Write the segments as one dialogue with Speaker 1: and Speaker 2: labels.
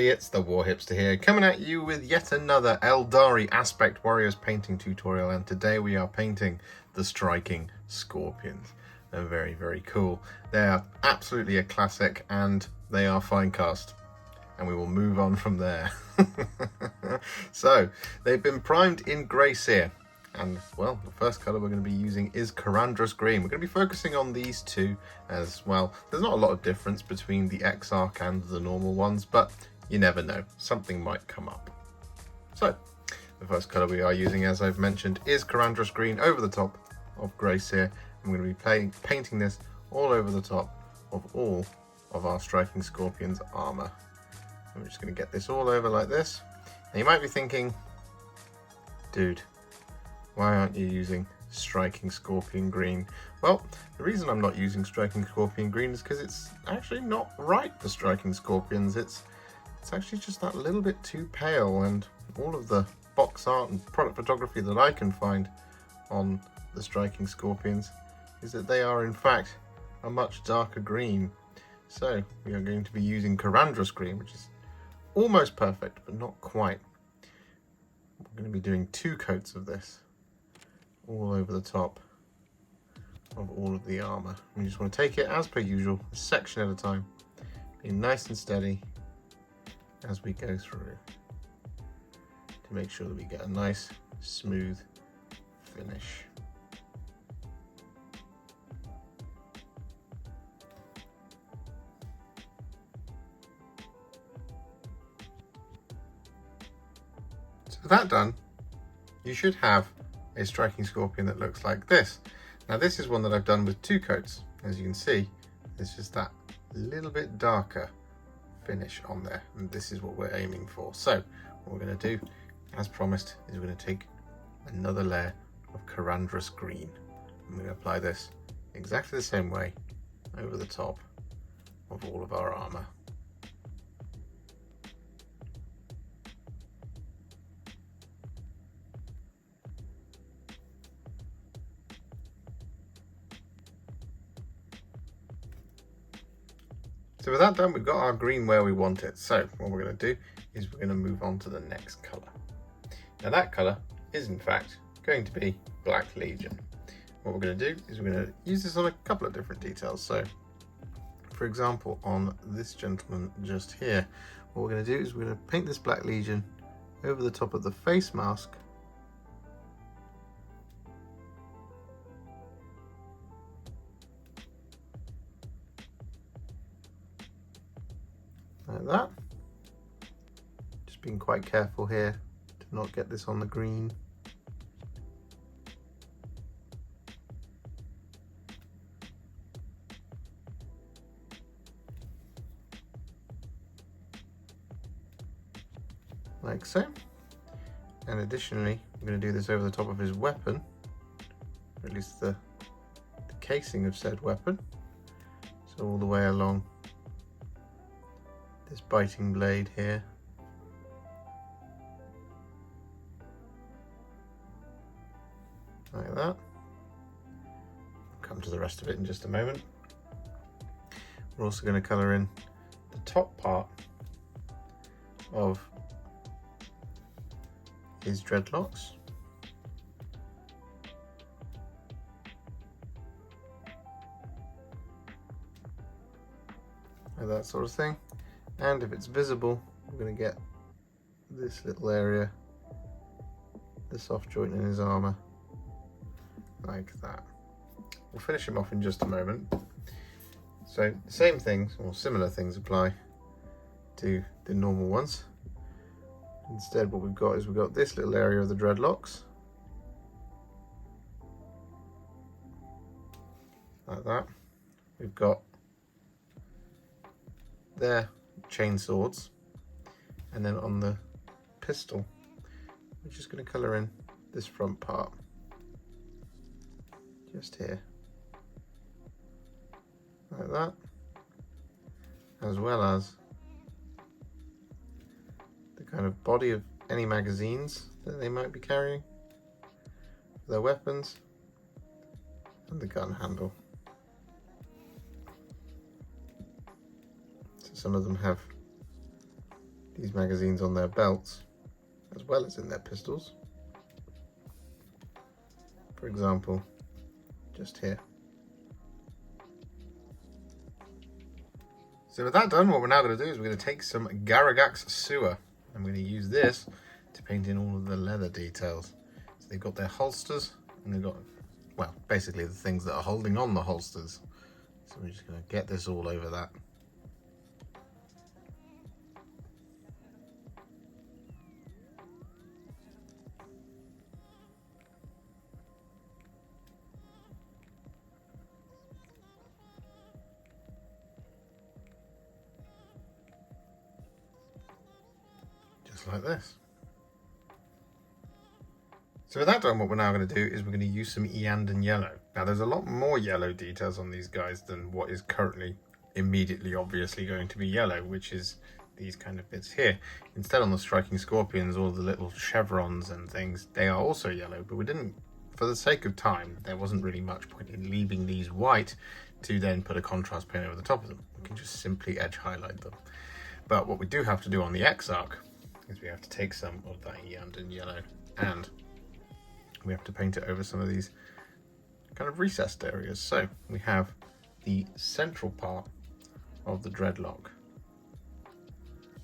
Speaker 1: it's the Warhipster here, coming at you with yet another Eldari Aspect Warriors painting tutorial, and today we are painting the Striking Scorpions. They're very, very cool. They are absolutely a classic, and they are Finecast, and we will move on from there. So, they've been primed in Grey Seer, and well, the first colour we're going to be using is Karandras Green. We're going to be focusing on these two as well. There's not a lot of difference between the Exarch and the normal ones, but you never know, something might come up. So, the first colour we are using, as I've mentioned, is Karandras Green over the top of Grey Seer. I'm going to be painting this all over the top of all of our Striking Scorpions armour. I'm just going to get this all over like this. And you might be thinking, dude, why aren't you using Striking Scorpion Green? Well, the reason I'm not using Striking Scorpion Green is because it's actually not right for Striking Scorpions. It's actually just that little bit too pale, and all of the box art and product photography that I can find on the Striking Scorpions is that they are in fact a much darker green. So we are going to be using Karandras Green, which is almost perfect, but not quite. We're going to be doing 2 coats of this all over the top of all of the armour. We just want to take it as per usual, a section at a time, being nice and steady as we go through to make sure that we get a nice smooth finish. So with that done, you should have a Striking Scorpion that looks like this. Now this is one that I've done with 2 coats. As you can see, there's just that little bit darker finish on there, and this is what we're aiming for. So what we're going to do, as promised, is we're going to take another layer of Karandras Green. I'm going to apply this exactly the same way over the top of all of our armour. So with that done, we've got our green where we want it. So what we're going to do is we're going to move on to the next colour. Now that colour is in fact going to be Black Legion. What we're going to do is we're going to use this on a couple of different details. So for example, on this gentleman just here, what we're going to do is we're going to paint this Black Legion over the top of the face mask. Like that. Just being quite careful here to not get this on the green. Like so. And additionally, I'm going to do this over the top of his weapon, or at least the casing of said weapon. So all the way along this biting blade here. Like that. Come to the rest of it in just a moment. We're also going to colour in the top part of his dreadlocks. Like that sort of thing. And if it's visible, we're going to get this little area, the soft joint in his armour, like that. We'll finish him off in just a moment. So the same things, or similar things, apply to the normal ones. Instead what we've got is we've got this little area of the dreadlocks, like that. We've got their chain swords, and then on the pistol we're just going to colour in this front part just here, like that, as well as the kind of body of any magazines that they might be carrying, their weapons, and the gun handle. So some of them have these magazines on their belts as well as in their pistols. For example, just here. So with that done, what we're now going to do is we're going to take some GARAGHAK'S Sewer. I'm going to use this to paint in all of the leather details. So they've got their holsters, and they've got, well, basically the things that are holding on the holsters. So we're just going to get this all over that. Just like this. So with that done, what we're now going to do is we're going to use some Iyanden Yellow. Now there's a lot more yellow details on these guys than what is currently immediately obviously going to be yellow, which is these kind of bits here. Instead, on the striking scorpions, all the little chevrons and things, they are also yellow, but we didn't, for the sake of time, there wasn't really much point in leaving these white to then put a contrast paint over the top of them. We can just simply edge highlight them. But what we do have to do on the X-Arc is we have to take some of that Iyanden Yellow and we have to paint it over some of these kind of recessed areas. So we have the central part of the dreadlock,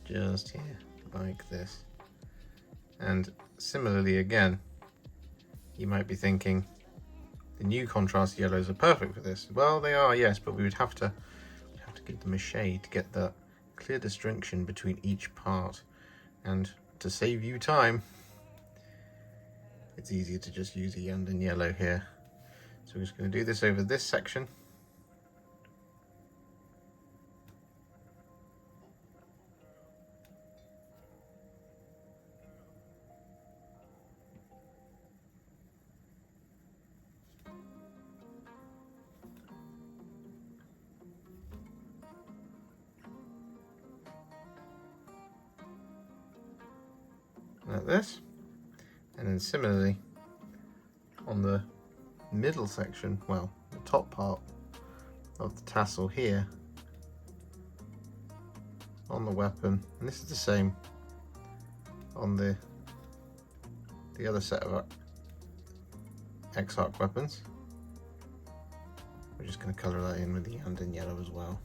Speaker 1: just here, like this. And similarly again, you might be thinking, the new contrast yellows are perfect for this. Well, they are, yes, but we would have to give them a shade to get the clear distinction between each part. And to save you time, it's easier to just use Iyanden Yellow here. So we're just going to do this over this section. Like this. And then similarly on the middle section, well, the top part of the tassel here on the weapon, and this is the same on the other set of X-Arc weapons. We're just going to colour that in with the Iyanden Yellow as well.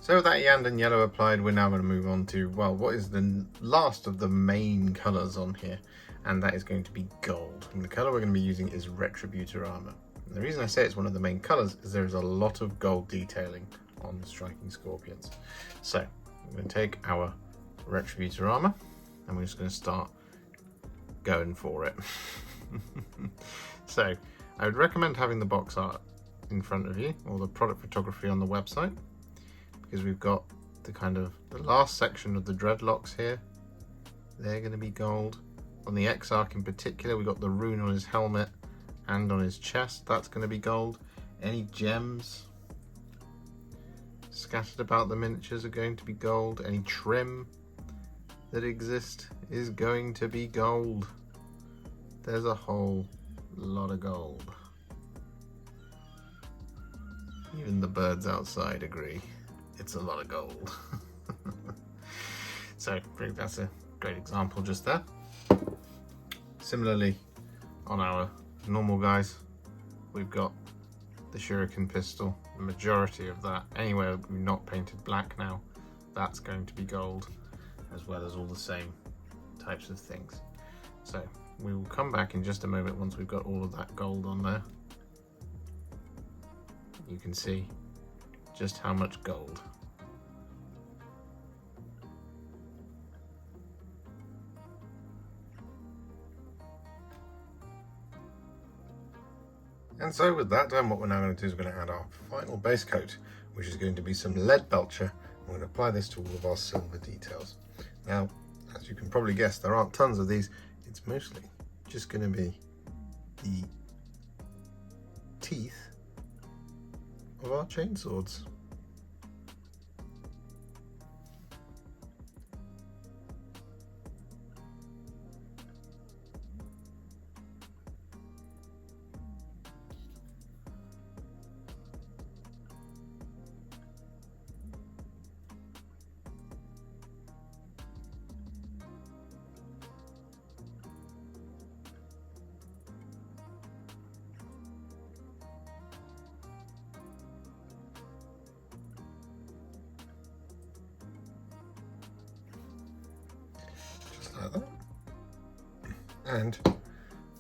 Speaker 1: So with that Iyanden Yellow applied, we're now going to move on to, well, what is the last of the main colours on here, and that is going to be gold. And the colour we're going to be using is Retributor Armour. And the reason I say it's one of the main colours is there is a lot of gold detailing on the striking scorpions. So I'm going to take our Retributor Armour and we're just going to start going for it. So I would recommend having the box art in front of you, or the product photography on the website, because we've got the kind of the last section of the dreadlocks here. They're going to be gold. On the X-Arc in particular, we've got the rune on his helmet and on his chest. That's going to be gold. Any gems scattered about the miniatures are going to be gold. Any trim that exists is going to be gold. There's a whole lot of gold. Even the birds outside agree. It's a lot of gold. So I think that's a great example just there. Similarly, on our normal guys, we've got the shuriken pistol. The majority of that, anywhere we've not painted black now, that's going to be gold, as well as all the same types of things. So we will come back in just a moment once we've got all of that gold on there. You can see just how much gold. And so with that done, what we're now going to do is we're going to add our final base coat, which is going to be some Leadbelcher. We're going to apply this to all of our silver details. Now, as you can probably guess, there aren't tons of these. It's mostly just going to be the teeth of our chainswords. like that. And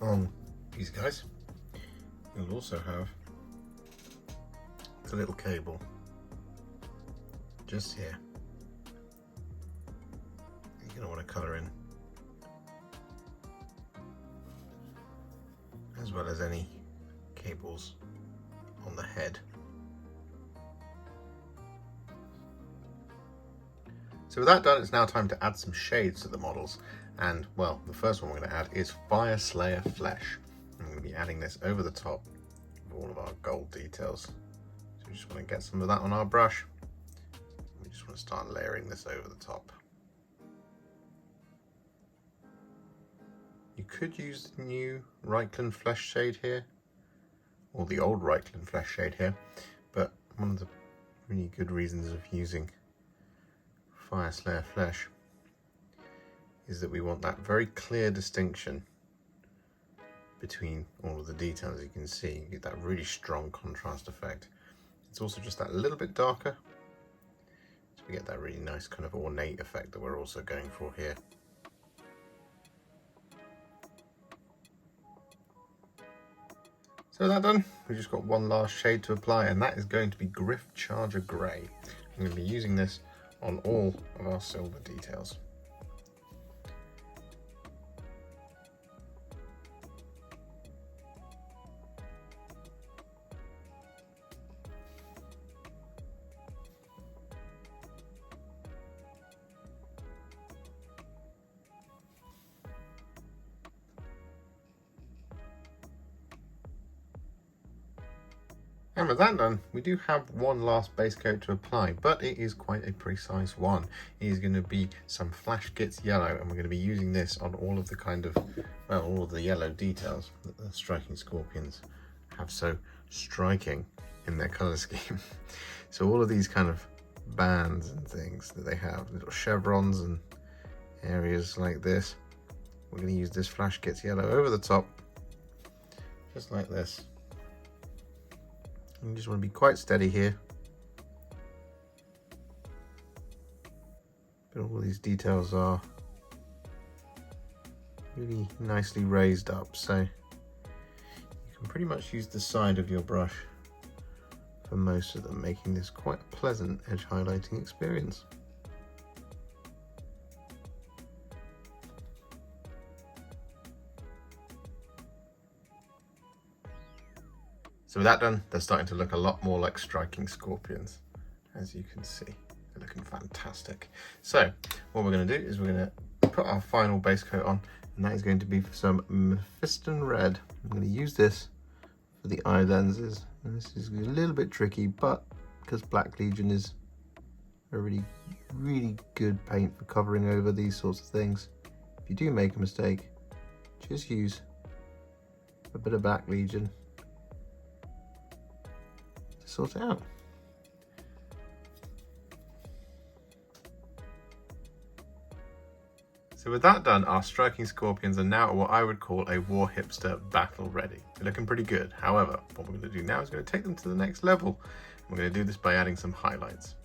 Speaker 1: on these guys, you'll also have the little cable just here. You're going to want to colour in, as well as any cables on the head. So with that done, it's now time to add some shades to the models. And well, the first one we're going to add is Fyreslayer Flesh. I'm going to be adding this over the top of all of our gold details. So we just want to get some of that on our brush. We just want to start layering this over the top. You could use the new Reikland Flesh shade here, or the old Reikland Flesh shade here, but one of the really good reasons of using Fyreslayer Flesh is that we want that very clear distinction between all of the details. You can see, you get that really strong contrast effect. It's also just that little bit darker, so we get that really nice kind of ornate effect that we're also going for here. So that done, we've just got one last shade to apply, and that is going to be Gryph-Charger Grey. I'm going to be using this on all of our silver details. And with that done, we do have one last base coat to apply, but it is quite a precise one. It is going to be some Flash Gitz Yellow, and we're going to be using this on all of the kind of, well, all of the yellow details that the striking scorpions have so striking in their colour scheme. So all of these kind of bands and things that they have, little chevrons and areas like this, we're going to use this Flash Gitz Yellow over the top, just like this. You just want to be quite steady here. But all these details are really nicely raised up, so you can pretty much use the side of your brush for most of them, making this quite a pleasant edge highlighting experience. So with that done, they're starting to look a lot more like striking scorpions, as you can see. They're looking fantastic. So what we're going to do is we're going to put our final base coat on, and that is going to be some Mephiston Red. I'm going to use this for the eye lenses, and this is a little bit tricky, but because Black Legion is a really good paint for covering over these sorts of things, if you do make a mistake, just use a bit of Black Legion to sort it out. So with that done, our striking scorpions are now what I would call a Warhipster battle ready. They're looking pretty good. However, what we're going to do now is going to take them to the next level. We're going to do this by adding some highlights.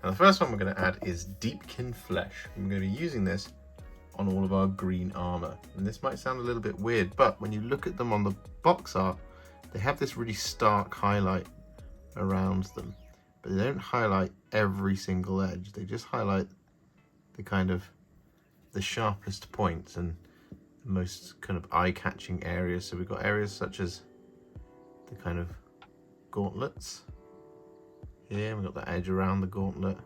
Speaker 1: Now the first one we're going to add is Deepkin Flesh. And we're going to be using this on all of our green armor. And this might sound a little bit weird, but when you look at them on the box art, they have this really stark highlight around them. But they don't highlight every single edge. They just highlight the kind of the sharpest points and the most kind of eye-catching areas. So we've got areas such as the kind of gauntlets here, we've got the edge around the gauntlet,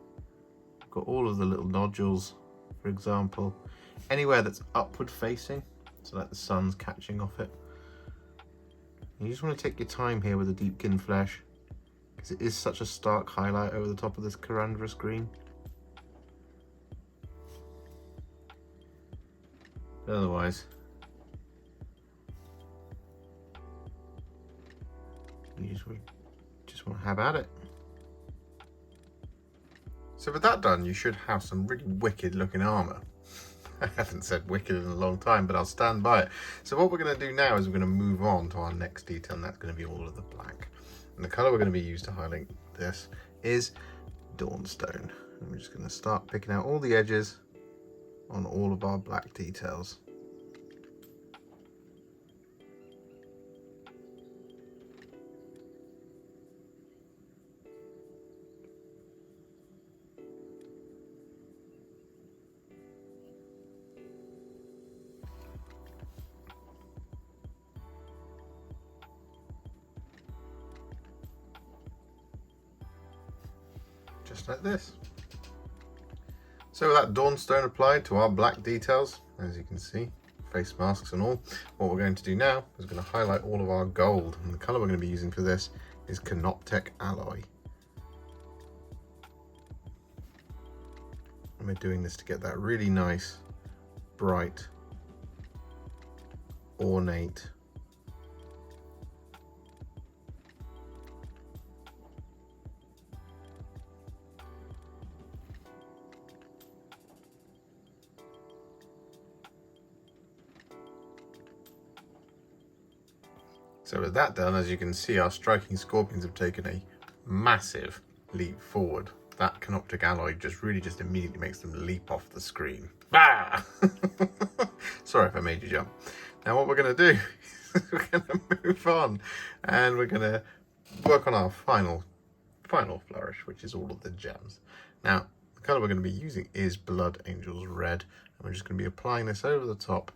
Speaker 1: we've got all of the little nodules, for example, anywhere that's upward facing, so like the sun's catching off it. You just want to take your time here with the Deepkin Flesh, because it is such a stark highlight over the top of this Karandras Green. Otherwise, you just want to have at it. So with that done, you should have some really wicked looking armor. I haven't said wicked in a long time, but I'll stand by it. So what we're going to do now is we're going to move on to our next detail, and that's going to be all of the black. And the color we're going to be used to highlight this is Dawnstone. And we're just going to start picking out all the edges on all of our black details. Just like this. So with that Dawnstone applied to our black details, as you can see, face masks and all, what we're going to do now is we're going to highlight all of our gold, and the colour we're going to be using for this is Canoptek Alloy. And we're doing this to get that really nice, bright, ornate So with that done, as you can see, our striking scorpions have taken a massive leap forward. That Canoptek Alloy just immediately makes them leap off the screen. Ah! Sorry if I made you jump. Now what we're going to do is we're going to move on and we're going to work on our final flourish, which is all of the gems. Now the colour we're going to be using is Blood Angels Red, and we're just going to be applying this over the top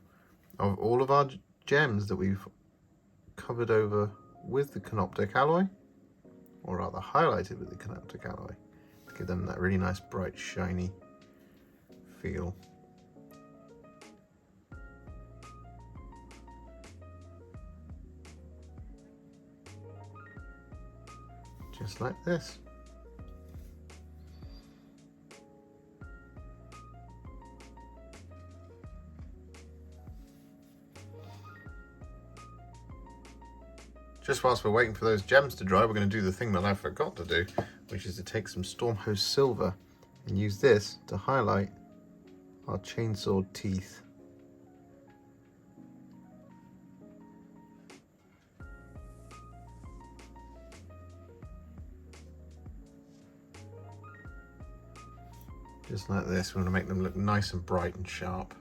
Speaker 1: of all of our gems that we've covered over with the Canoptek Alloy, or rather highlighted with the Canoptek Alloy, to give them that really nice bright shiny feel. Just like this. Just whilst we're waiting for those gems to dry, we're going to do the thing that I forgot to do, which is to take some Stormhost Silver and use this to highlight our chainsaw teeth. Just like this, we want to make them look nice and bright and sharp.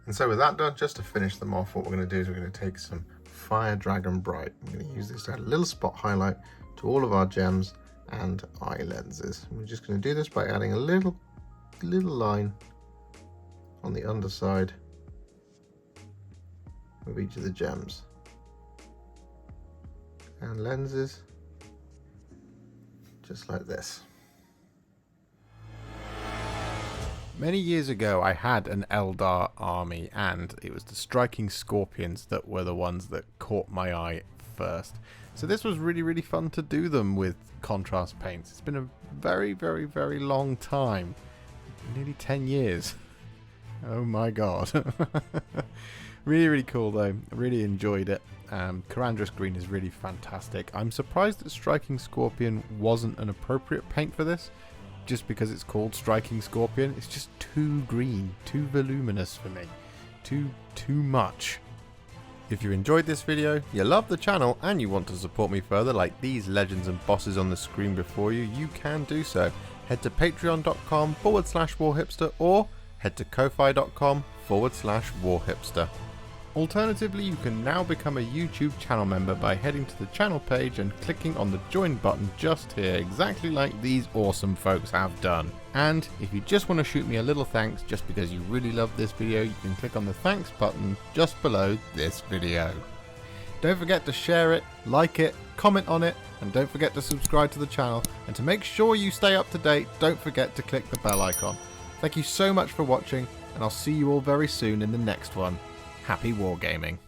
Speaker 1: And so with that done, just to finish them off, what we're going to do is we're going to take some Fire Dragon Bright. I'm going to use this to add a little spot highlight to all of our gems and eye lenses. And we're just going to do this by adding a little line on the underside of each of the gems and lenses, just like this. Many years ago I had an Eldar army, and it was the striking scorpions that were the ones that caught my eye first. So this was really fun to do them with contrast paints. It's been a very long time, nearly 10 years. Oh my god. Really cool though, really enjoyed it. Karandras Green is really fantastic. I'm surprised that Striking Scorpion wasn't an appropriate paint for this, just because it's called Striking Scorpion. It's just too green, too voluminous for me, too much. If you enjoyed this video, you love the channel, and you want to support me further like these legends and bosses on the screen before you, you can do so. Head to patreon.com/Warhipster or head to ko-fi.com/Warhipster. Alternatively, you can now become a YouTube channel member by heading to the channel page and clicking on the join button just here, exactly like these awesome folks have done. And if you just want to shoot me a little thanks just because you really love this video, you can click on the thanks button just below this video. Don't forget to share it, like it, comment on it, and don't forget to subscribe to the channel. And to make sure you stay up to date, don't forget to click the bell icon. Thank you so much for watching, and I'll see you all very soon in the next one. Happy wargaming.